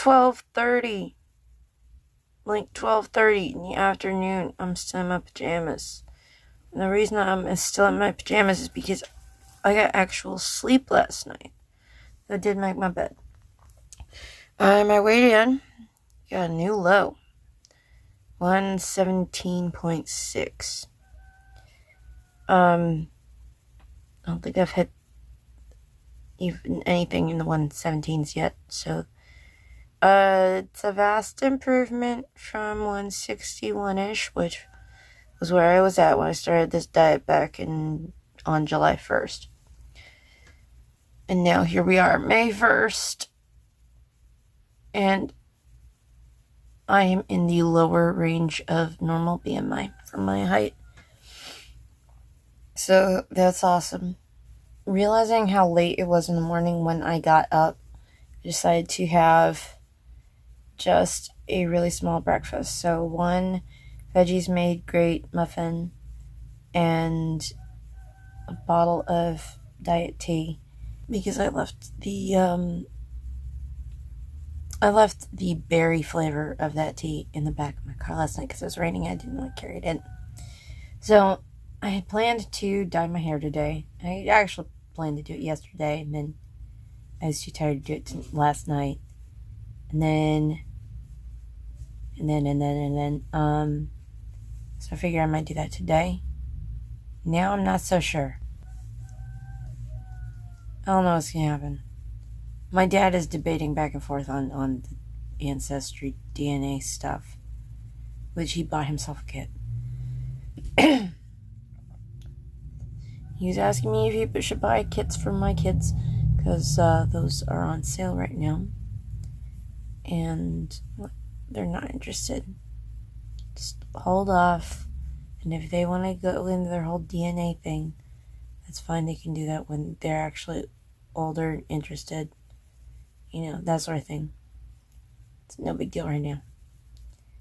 12:30. Like 12:30 in the afternoon. I'm still in my pajamas. And the reason I'm still in my pajamas is because I got actual sleep last night. I did make my bed. My weight in got a new low. 117.6. I don't think I've hit even anything in the 117s yet, so it's a vast improvement from 161-ish, which was where I was at when I started this diet back on July 1st. And now here we are, May 1st, and I am in the lower range of normal BMI for my height. So that's awesome. Realizing how late it was in the morning when I got up, I decided to have just a really small breakfast. So 1 veggies made great muffin and a bottle of diet tea, because I left the berry flavor of that tea in the back of my car last night because it was raining. I didn't want to carry it in. So I had planned to dye my hair today. I actually planned to do it yesterday, and then I was too tired to do it last night. So I figured I might do that today. Now I'm not so sure. I don't know what's going to happen. My dad is debating back and forth on the ancestry DNA stuff, which he bought himself a kit. He was asking me if he should buy kits for my kids, because those are on sale right now. And they're not interested. Just hold off. And if they want to go into their whole DNA thing, that's fine. They can do that when they're actually older and interested. You know, that sort of thing. It's no big deal right now.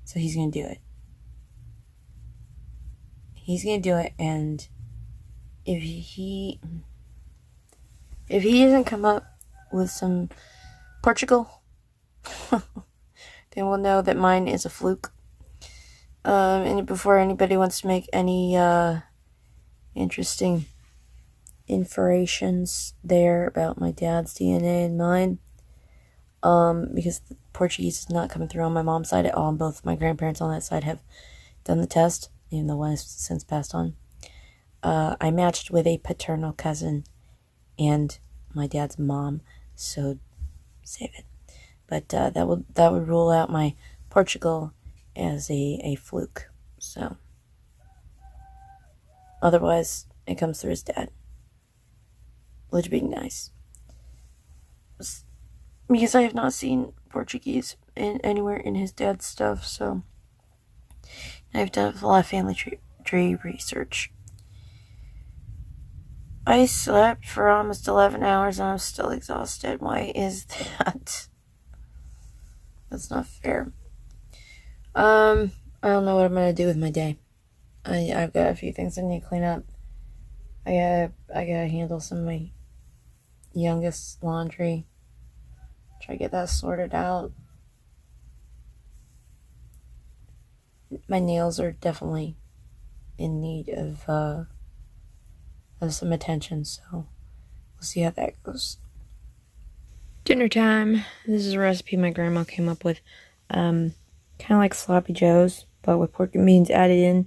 So he's going to do it. He's going to do it, and if he doesn't come up with some Portugal, then we'll know that mine is a fluke. And before anybody wants to make any interesting inferences there about my dad's DNA and mine, because the Portuguese is not coming through on my mom's side at all. Both my grandparents on that side have done the test, even though one has since passed on. I matched with a paternal cousin and my dad's mom, so save it. But that would rule out my Portugal as a fluke. So otherwise, it comes through his dad, which being nice, because I have not seen Portuguese anywhere in his dad's stuff. So I've done a lot of family tree research. I slept for almost 11 hours and I'm still exhausted. Why is that? That's not fair. I don't know what I'm gonna do with my day. I've got a few things I need to clean up. I gotta handle some of my youngest laundry. Try to get that sorted out. My nails are definitely in need of some attention, so we'll see how that goes. Dinner time. This is a recipe my grandma came up with. Kind of like sloppy joes, but with pork and beans added in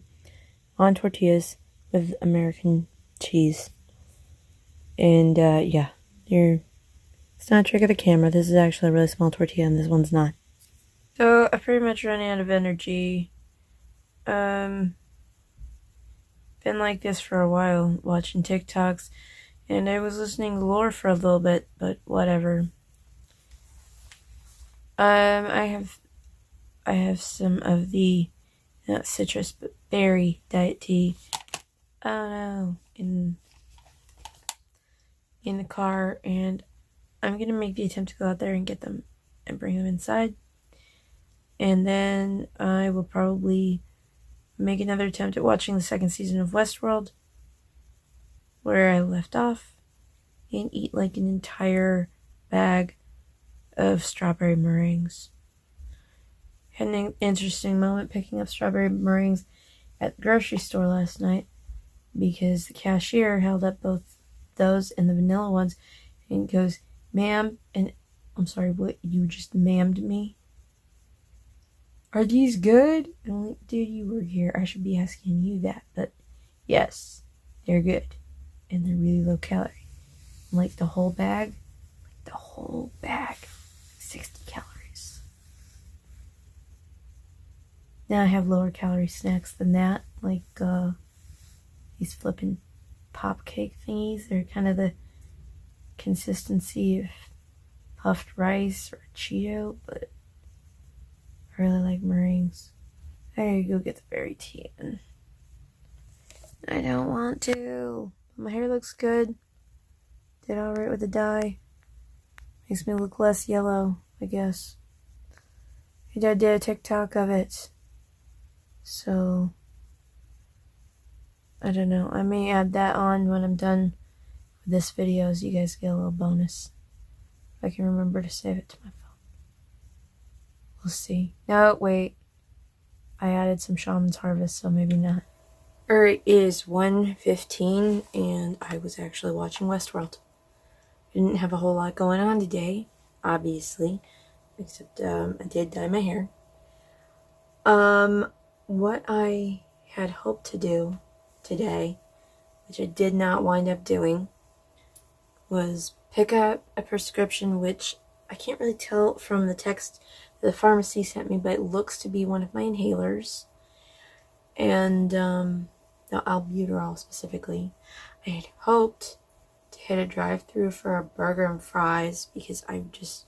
on tortillas with American cheese. And yeah, it's not a trick of the camera. This is actually a really small tortilla, and this one's not. So I pretty much ran out of energy. Been like this for a while, watching TikToks, and I was listening to lore for a little bit, but whatever. I have some of the not citrus but berry diet tea. I don't know, in the car, and I'm gonna make the attempt to go out there and get them and bring them inside, and then I will probably make another attempt at watching the second season of Westworld, where I left off, and eat like an entire bag of strawberry meringues. Had an interesting moment picking up strawberry meringues at the grocery store last night because the cashier held up both those and the vanilla ones and goes, "Ma'am," and I'm sorry, what, you just ma'amed me? "Are these good?" I'm like, dude, you work here. I should be asking you that. But yes, they're good. And they're really low calorie. Like the whole bag, 60 calories. Now I have lower calorie snacks than that, like these flippin' pop cake thingies. They're kind of the consistency of puffed rice or Cheeto, but I really like meringues. I gotta go get the berry tea in. I don't want to. My hair looks good. Did alright with the dye. Makes me look less yellow, I guess. My dad did a TikTok of it. So, I don't know. I may add that on when I'm done with this video so you guys get a little bonus. If I can remember to save it to my phone. We'll see. No, wait. I added some Shaman's Harvest, so maybe not. It is 1:15 and I was actually watching Westworld. Didn't have a whole lot going on today, obviously, except I did dye my hair. What I had hoped to do today, which I did not wind up doing, was pick up a prescription, which I can't really tell from the text that the pharmacy sent me, but it looks to be one of my inhalers. And albuterol specifically. I had hoped to hit a drive-through for a burger and fries because I just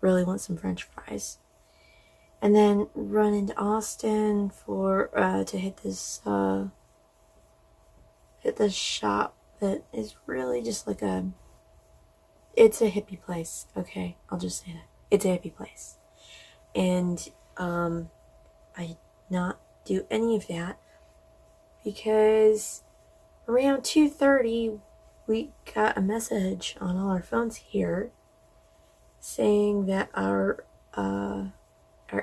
really want some French fries, and then run into Austin for to hit this shop that is really just like it's a hippie place. Okay, I'll just say that it's a hippie place, and I did not do any of that because around 2:30 we got a message on all our phones here saying that our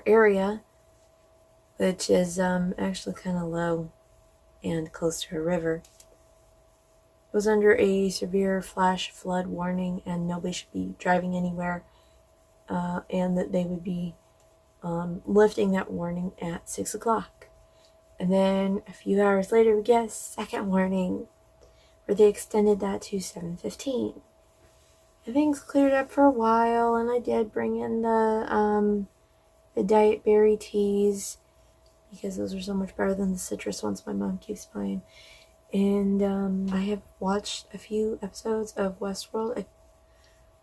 area, which is actually kind of low and close to a river, was under a severe flash flood warning and nobody should be driving anywhere, and that they would be lifting that warning at 6 o'clock. And then a few hours later we get a second warning where they extended that to 7:15. And things cleared up for a while, and I did bring in the diet berry teas because those are so much better than the citrus ones my mom keeps buying. And I have watched a few episodes of Westworld.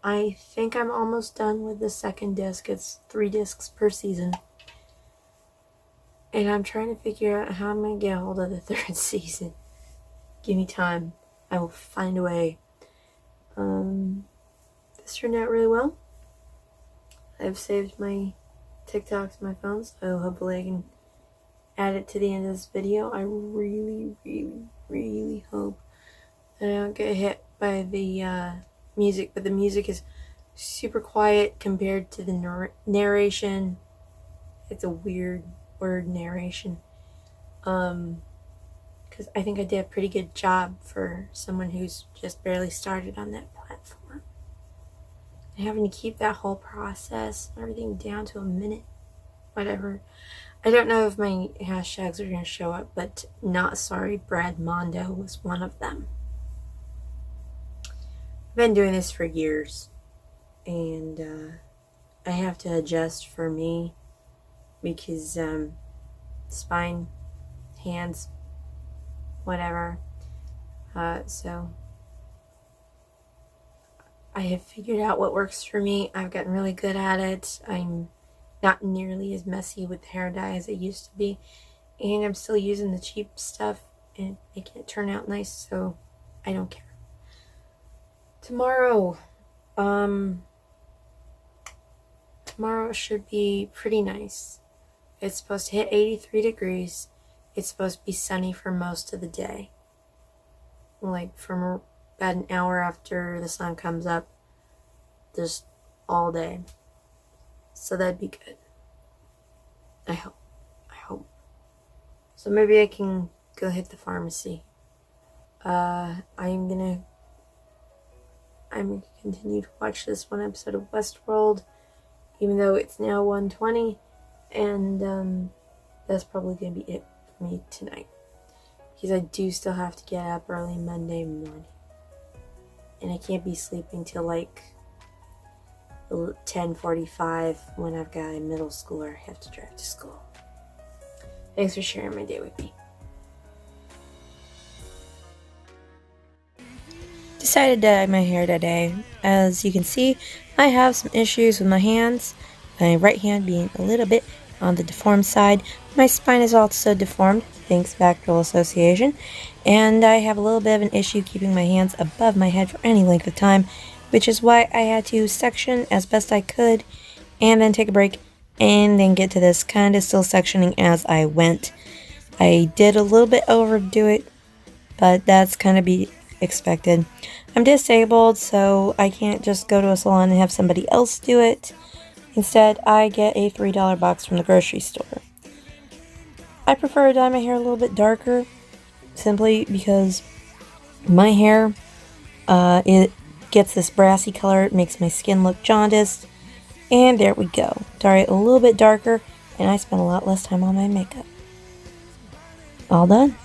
I think I'm almost done with the second disc. It's 3 discs per season. And I'm trying to figure out how I'm going to get a hold of the 3rd season. Give me time. I will find a way. This turned out really well. I've saved my TikToks to my phone, so hopefully I can add it to the end of this video. I really, really, really hope that I don't get hit by the music, but the music is super quiet compared to the narration. It's a weird word, narration. Because I think I did a pretty good job for someone who's just barely started on that platform. And having to keep that whole process, everything down to a minute, whatever. I don't know if my hashtags are going to show up, but not sorry, Brad Mondo was one of them. I've been doing this for years, and I have to adjust for me because spine, hands, whatever. So I have figured out what works for me. I've gotten really good at it. I'm not nearly as messy with hair dye as I used to be, and I'm still using the cheap stuff and making it turn out nice, so I don't care. Tomorrow should be pretty nice. It's supposed to hit 83 degrees. It's supposed to be sunny for most of the day. Like from about an hour after the sun comes up, just all day. So that'd be good. I hope. So maybe I can go hit the pharmacy. I'm gonna continue to watch this one episode of Westworld, even though it's now 1:20, and that's probably gonna be it for me tonight, because I do still have to get up early Monday morning, and I can't be sleeping till like 10:45 when I've got a middle schooler I have to drive to school. Thanks for sharing my day with me. Decided to dye my hair today. As you can see, I have some issues with my hands. My right hand being a little bit on the deformed side. My spine is also deformed, thanks Bacterial Association. And I have a little bit of an issue keeping my hands above my head for any length of time, which is why I had to section as best I could, and then take a break, and then get to this, kind of still sectioning as I went. I did a little bit overdo it, but that's kind of be expected. I'm disabled, so I can't just go to a salon and have somebody else do it. Instead, I get a $3 box from the grocery store. I prefer to dye my hair a little bit darker, simply because my hair, it gets this brassy color. It makes my skin look jaundiced. And there we go. Dye it a little bit darker, and I spend a lot less time on my makeup. All done.